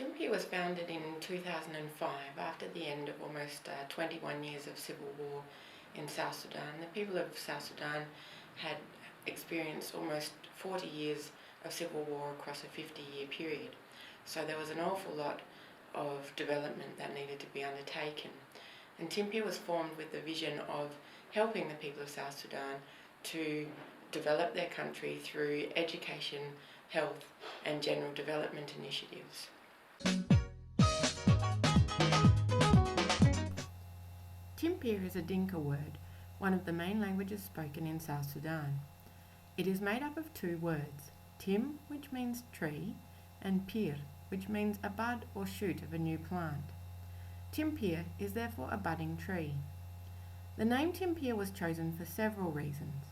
Timpir was founded in 2005 after the end of almost 21 years of civil war in South Sudan. The people of South Sudan had experienced almost 40 years of civil war across a 50-year period. So there was an awful lot of development that needed to be undertaken. And Timpir was formed with the vision of helping the people of South Sudan to develop their country through education, health and general development initiatives. Timpir is a Dinka word, one of the main languages spoken in South Sudan. It is made up of two words, Tim, which means tree, and Pir, which means a bud or shoot of a new plant. Timpir is therefore a budding tree. The name Timpir was chosen for several reasons.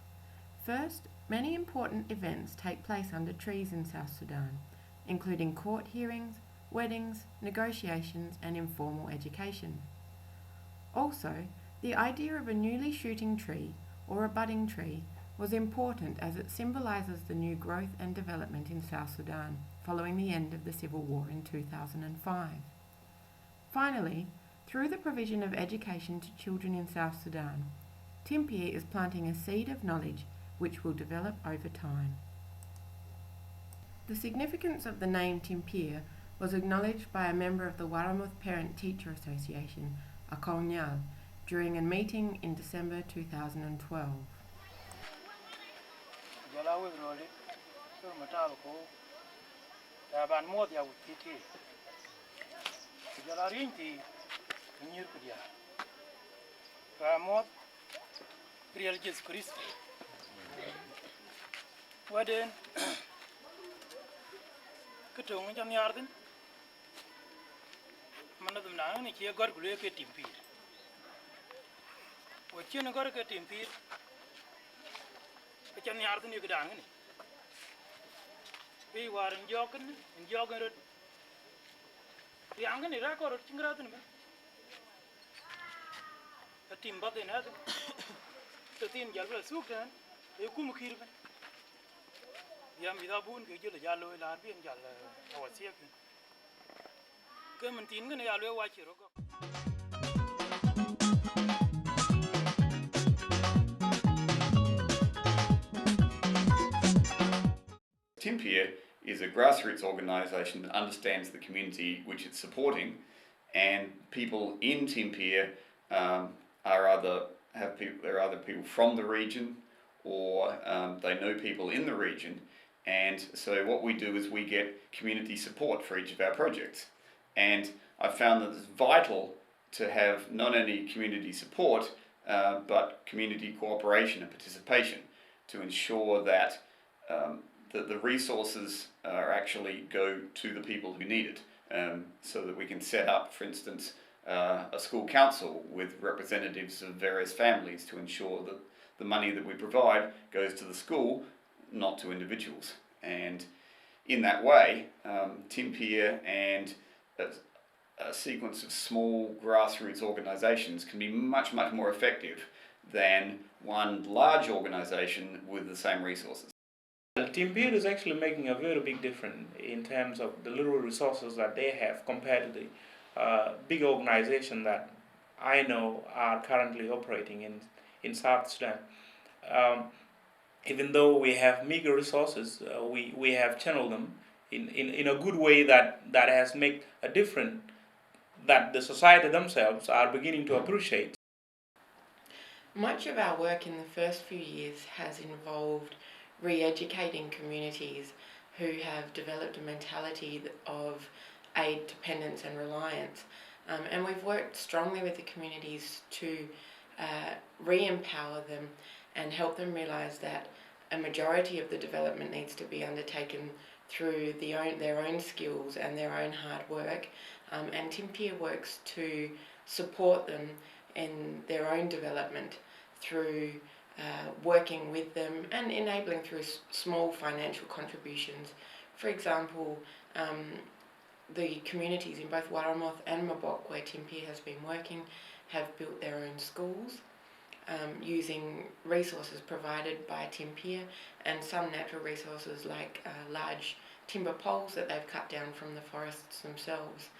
First, many important events take place under trees in South Sudan, including court hearings, weddings, negotiations and informal education. Also, the idea of a newly shooting tree or a budding tree was important as it symbolises the new growth and development in South Sudan following the end of the civil war in 2005. Finally, through the provision of education to children in South Sudan, Timpir is planting a seed of knowledge which will develop over time. The significance of the name Timpir was acknowledged by a member of the Warramuth Parent-Teacher Association, Akonyal, during a meeting in December 2012. Waden ketung jam yarden manadum na ni kia gor gule ke Timpir wachin gor ke Timpir ke jam yarden ni gedang ni bi waran joken en jogen rot yang ni ra ko rot chingraten ba Timba den ha to tin jalwa suktan e kum khir ba yam ida bun ke jela jalo la bien jal awasiek ke mentin ne yalo wa chiro go. Timpir is a grassroots organisation that understands the community which it's supporting, and people in Timpir are either people from the region or they know people in the region. And so what we do is we get community support for each of our projects. And I found that it's vital to have not only community support, but community cooperation and participation to ensure that the resources actually go to the people who need it. So that we can set up, for instance, a school council with representatives of various families to ensure that the money that we provide goes to the school, not to individuals. And in that way, Timpir and a sequence of small grassroots organisations can be much, much more effective than one large organisation with the same resources. Timpir is actually making a very big difference in terms of the little resources that they have compared to the big organisations that I know are currently operating in South Sudan. Even though we have meager resources, we have channeled them in a good way that has made a difference that the society themselves are beginning to appreciate. Much of our work in the first few years has involved re-educating communities who have developed a mentality of aid dependence and reliance. And we've worked strongly with the communities to re-empower them and help them realise that a majority of the development needs to be undertaken through their own skills and their own hard work. And Timpir works to support them in their own development through working with them and enabling through small financial contributions. For example, the communities in both Warramuth and Mabok, where Timpir has been working, have built their own schools using resources provided by Timpir and some natural resources like large timber poles that they've cut down from the forests themselves.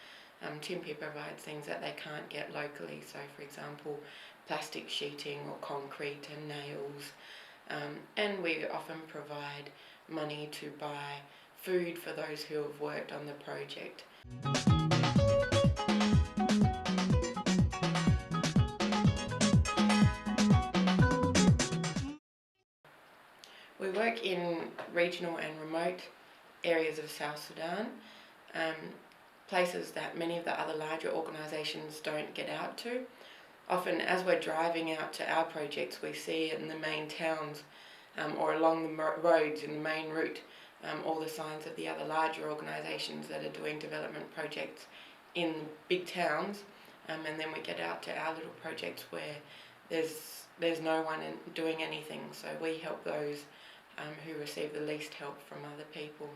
Timpir provides things that they can't get locally, so for example plastic sheeting or concrete and nails, and we often provide money to buy food for those who have worked on the project. We work in regional and remote areas of South Sudan, places that many of the other larger organisations don't get out to. Often as we're driving out to our projects, we see in the main towns or along the roads in the main route all the signs of the other larger organisations that are doing development projects in big towns, and then we get out to our little projects where there's no one doing anything, so we help those who receive the least help from other people.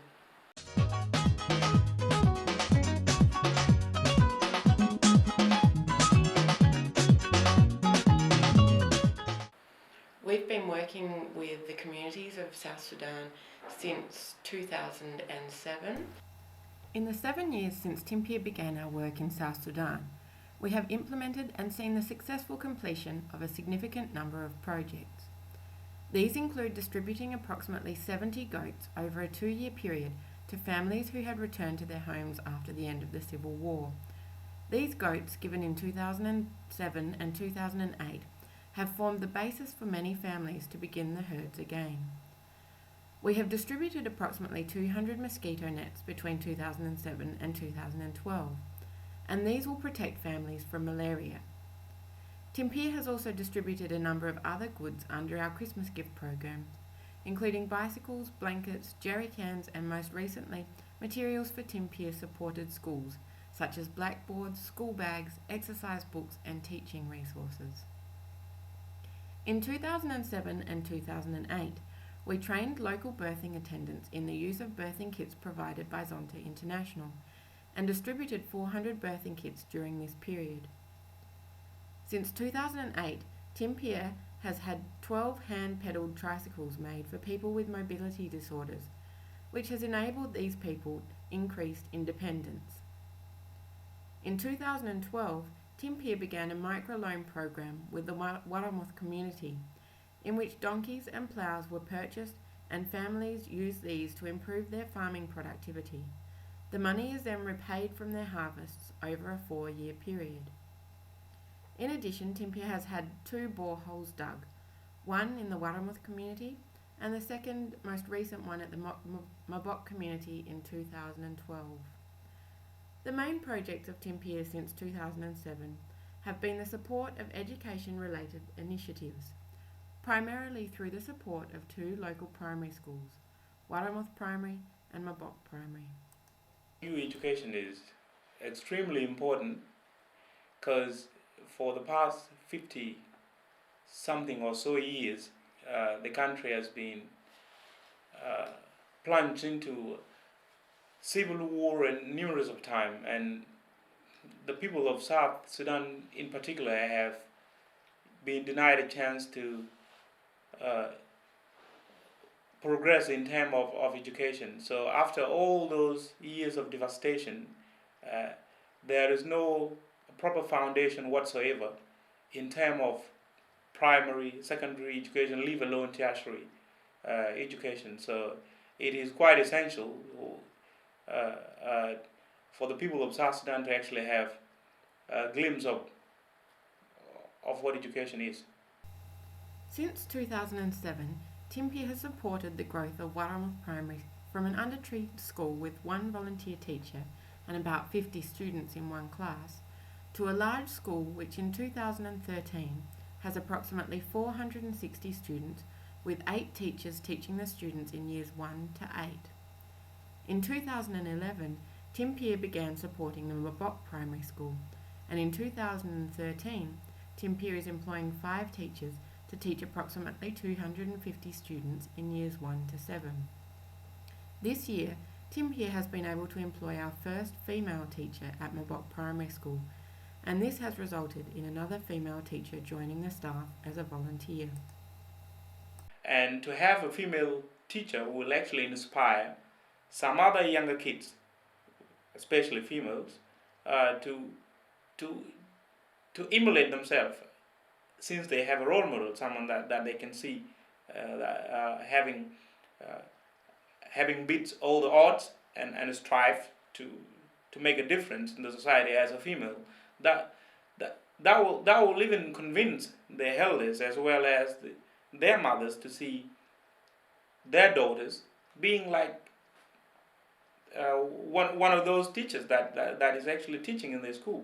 We've been working with the communities of South Sudan since 2007. In the 7 years since Timpir began our work in South Sudan, we have implemented and seen the successful completion of a significant number of projects. These include distributing approximately 70 goats over a 2-year period to families who had returned to their homes after the end of the Civil War. These goats, given in 2007 and 2008, have formed the basis for many families to begin the herds again. We have distributed approximately 200 mosquito nets between 2007 and 2012, and these will protect families from malaria. Timpir has also distributed a number of other goods under our Christmas gift program, including bicycles, blankets, jerry cans, and most recently, materials for Timpir supported schools, such as blackboards, school bags, exercise books, and teaching resources. In 2007 and 2008, we trained local birthing attendants in the use of birthing kits provided by Zonta International and distributed 400 birthing kits during this period. Since 2008, Timpir has had 12 hand-pedalled tricycles made for people with mobility disorders, which has enabled these people increased independence. In 2012, Timpir began a microloan program with the Waramoth community, in which donkeys and ploughs were purchased and families used these to improve their farming productivity. The money is then repaid from their harvests over a 4-year period. In addition, Timpir has had 2 boreholes dug, one in the Waramoth community and the second most recent one at the Mabok community in 2012. The main projects of Timpir since 2007 have been the support of education-related initiatives, primarily through the support of 2 local primary schools, Waramoth Primary and Mabok Primary. Education is extremely important because for the past 50 something or so years, the country has been plunged into civil war and numerous of time, and the people of South Sudan in particular have been denied a chance to progress in terms of education. So after all those years of devastation, there is no proper foundation whatsoever in terms of primary, secondary education, leave alone tertiary education. So it is quite essential for the people of South Sudan to actually have a glimpse of what education is. Since 2007, Timpir has supported the growth of Waramoth Primary from an undertreated school with 1 volunteer teacher and about 50 students in 1 class to a large school which in 2013 has approximately 460 students with 8 teachers teaching the students in years 1 to 8. In 2011, Timpir began supporting the Mabok Primary School, and in 2013, Timpir is employing 5 teachers to teach approximately 250 students in years 1 to 7. This year, Timpir has been able to employ our first female teacher at Mabok Primary School, and this has resulted in another female teacher joining the staff as a volunteer. And to have a female teacher will actually inspire some other younger kids, especially females, to to emulate themselves, since they have a role model, someone that they can see having beat all the odds and strive to make a difference in the society as a female. That will even convince their elders as well as their mothers to see their daughters being like one of those teachers that is actually teaching in their school.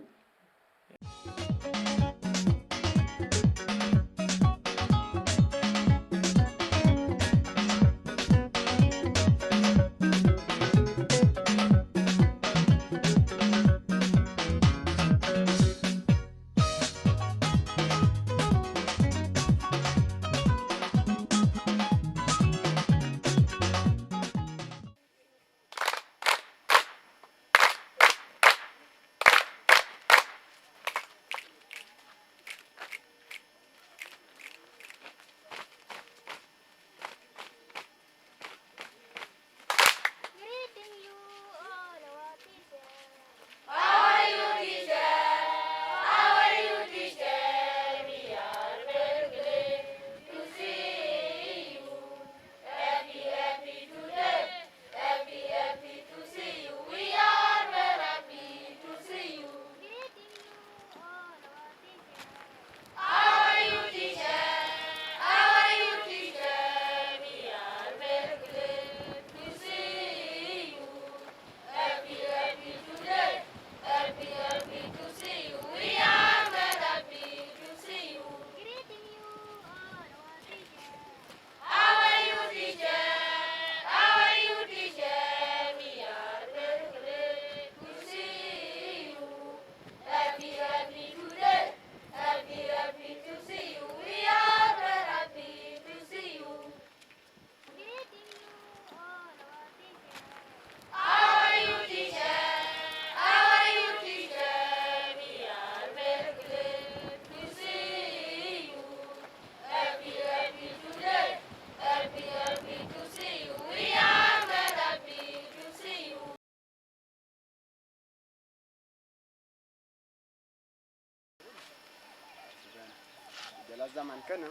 zaman kana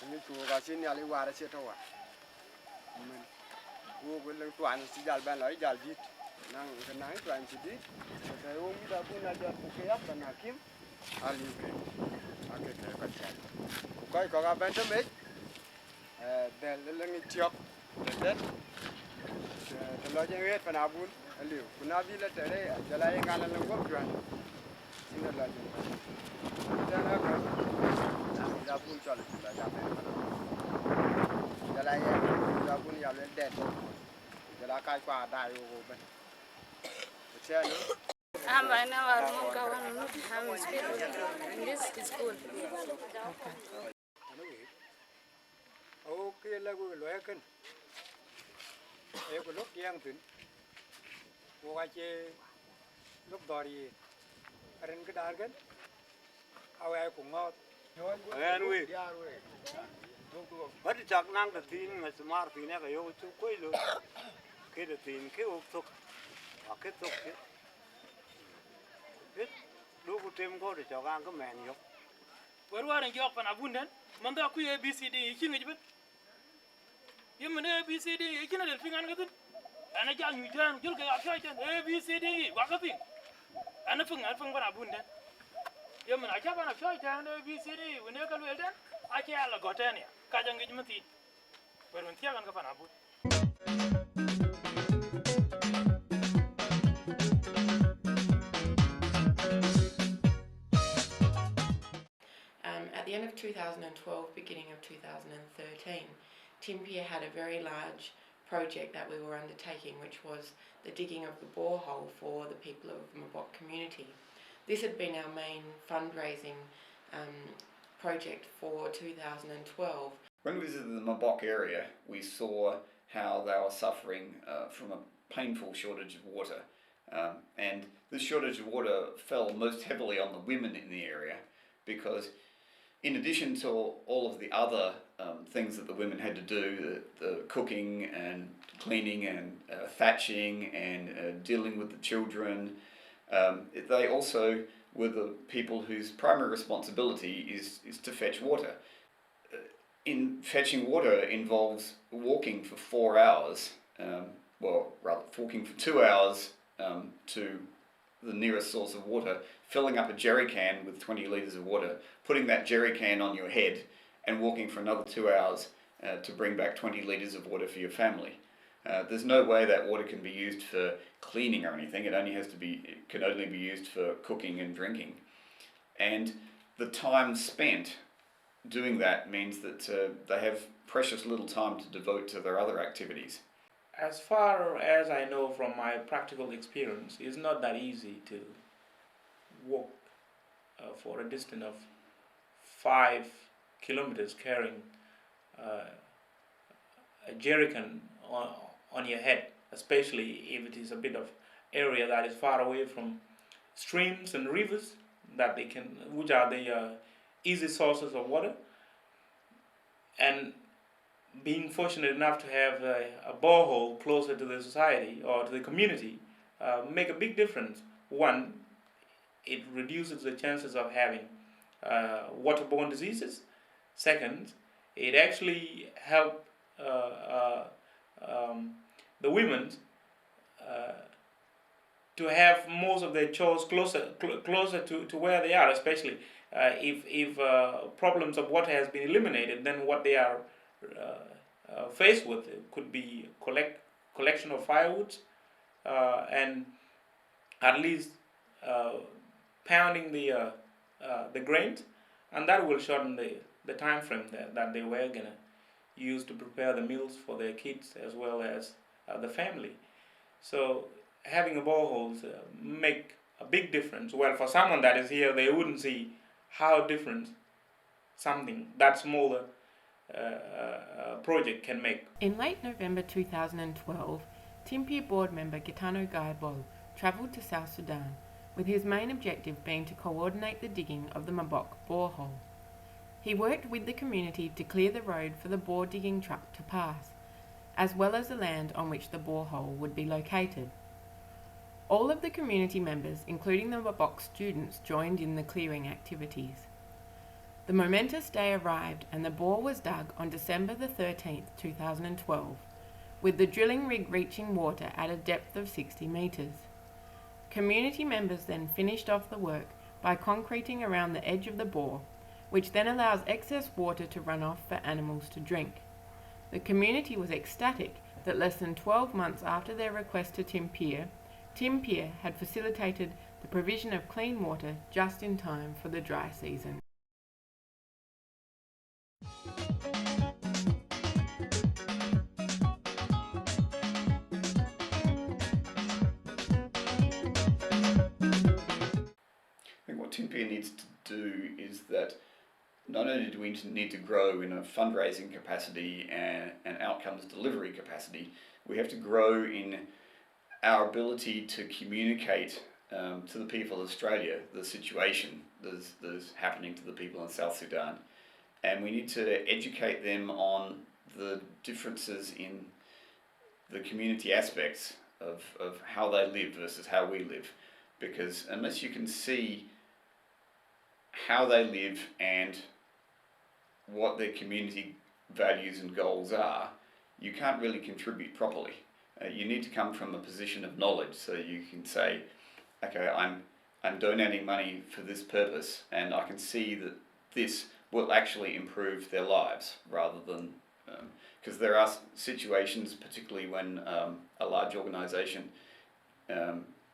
ni tu ga sin ya li wara se to wa men wo go le tuan si jal ban lai jal dit nang nang tuan si dit ke o mi da bu na ja ku ke ya na kim ali ke ake ke ka cha ku kai ko ga ban te me de le ngi tiok de te lo je wet pa na bun ali ku na bi le te re ja la ye ngala le go tuan sin la je ja na ka da pun chal la ja pe ja la ye da pun ya le de ja la kai kwa da yo go ben che no I'm right now at Monkawan. I'm in this school. Okay, la go lo yakan e ko lok yang tin wo ga che lok dori ren ka dar gan aw ai ko ngot Ayan we. What is nang the thing as smart thing ga yo chu koi lo. Ke the thing ke ok tok. A ke tok ke. Bit lu ku tem ko de cho gang ka men yo. Wer waren jok pan abundan man da ku ABCD yi ngi jibet yim ne ABCD yi kina del fingan gatin ana jal ñu tan jul ga afay tan ABCD wa ka fin ana fingan pan abundan yim na ja bana afay tan ABCD wone ka wel dan ake ala goten ya ka jangi jimati wer won tiagan ka pan abun. At the end of 2012, beginning of 2013, Timpir had a very large project that we were undertaking, which was the digging of the borehole for the people of the Mabok community. This had been our main fundraising project for 2012. When we visited the Mabok area, we saw how they were suffering from a painful shortage of water. And this shortage of water fell most heavily on the women in the area because In addition to all of the other things that the women had to do, the cooking and cleaning and thatching and dealing with the children, they also were the people whose primary responsibility is to fetch water. In fetching water involves walking for 4 hours, walking for 2 hours to the nearest source of water, filling up a jerry can with 20 litres of water, putting that jerry can on your head and walking for another 2 hours to bring back 20 litres of water for your family. There's no way that water can be used for cleaning or anything. It can only be used for cooking and drinking. And the time spent doing that means that they have precious little time to devote to their other activities. As far as I know from my practical experience, it's not that easy to walk for a distance of 5 kilometers carrying a jerrycan on your head, especially if it is a bit of area that is far away from streams and rivers which are the easy sources of water. And being fortunate enough to have a borehole closer to the society or to the community make a big difference. One, it reduces the chances of having waterborne diseases. Second, it actually helps the women to have most of their chores closer to where they are, especially if problems of water has been eliminated. Then what they are faced with could be collection of firewood and at least pounding the grains, and that will shorten the time frame that they were gonna use to prepare the meals for their kids as well as the family. So having a borehole make a big difference. Well, for someone that is here, they wouldn't see how different something that smaller project can make. In late November 2012, Timpir board member Gitano Gaibol travelled to South Sudan, with his main objective being to coordinate the digging of the Mabok borehole. He worked with the community to clear the road for the bore digging truck to pass, as well as the land on which the borehole would be located. All of the community members, including the Mabok students, joined in the clearing activities. The momentous day arrived and the bore was dug on December the 13th, 2012, with the drilling rig reaching water at a depth of 60 metres. Community members then finished off the work by concreting around the edge of the bore, which then allows excess water to run off for animals to drink. The community was ecstatic that less than 12 months after their request to Timpir had facilitated the provision of clean water just in time for the dry season. I think what Timpir needs to do is that not only do we need to grow in a fundraising capacity and outcomes delivery capacity, we have to grow in our ability to communicate to the people of Australia the situation that's happening to the people in South Sudan. And we need to educate them on the differences in the community aspects of how they live versus how we live. Because unless you can see how they live and what their community values and goals are, you can't really contribute properly. You need to come from a position of knowledge, so you can say, okay, I'm donating money for this purpose, and I can see that this will actually improve their lives, rather than because there are situations, particularly when a large organisation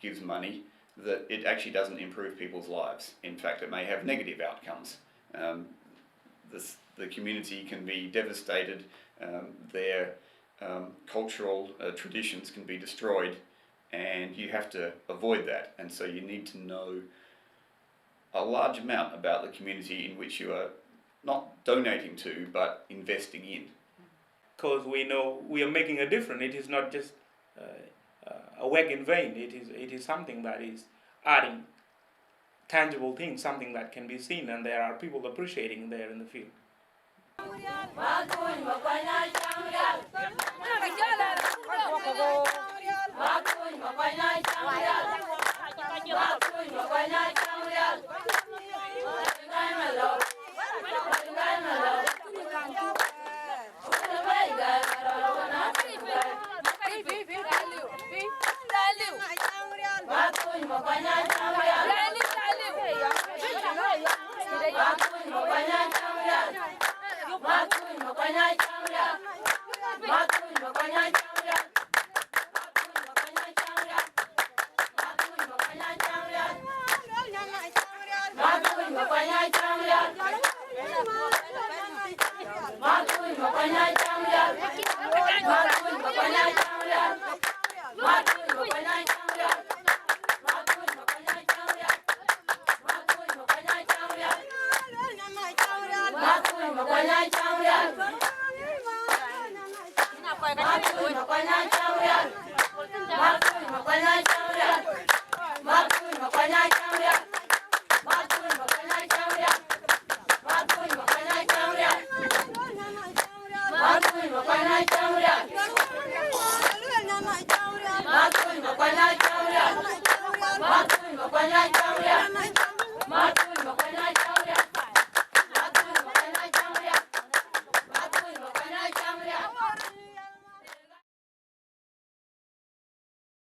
gives money, that it actually doesn't improve people's lives. In fact, it may have negative outcomes. The community can be devastated, their cultural traditions can be destroyed, and you have to avoid that. And so you need to know a large amount about the community in which you are not donating to, but investing in. Because we know we are making a difference. It is not just a work in vain. It is something that is adding tangible thing, something that can be seen, and there are people appreciating there in the field. Makuy makwanya chamria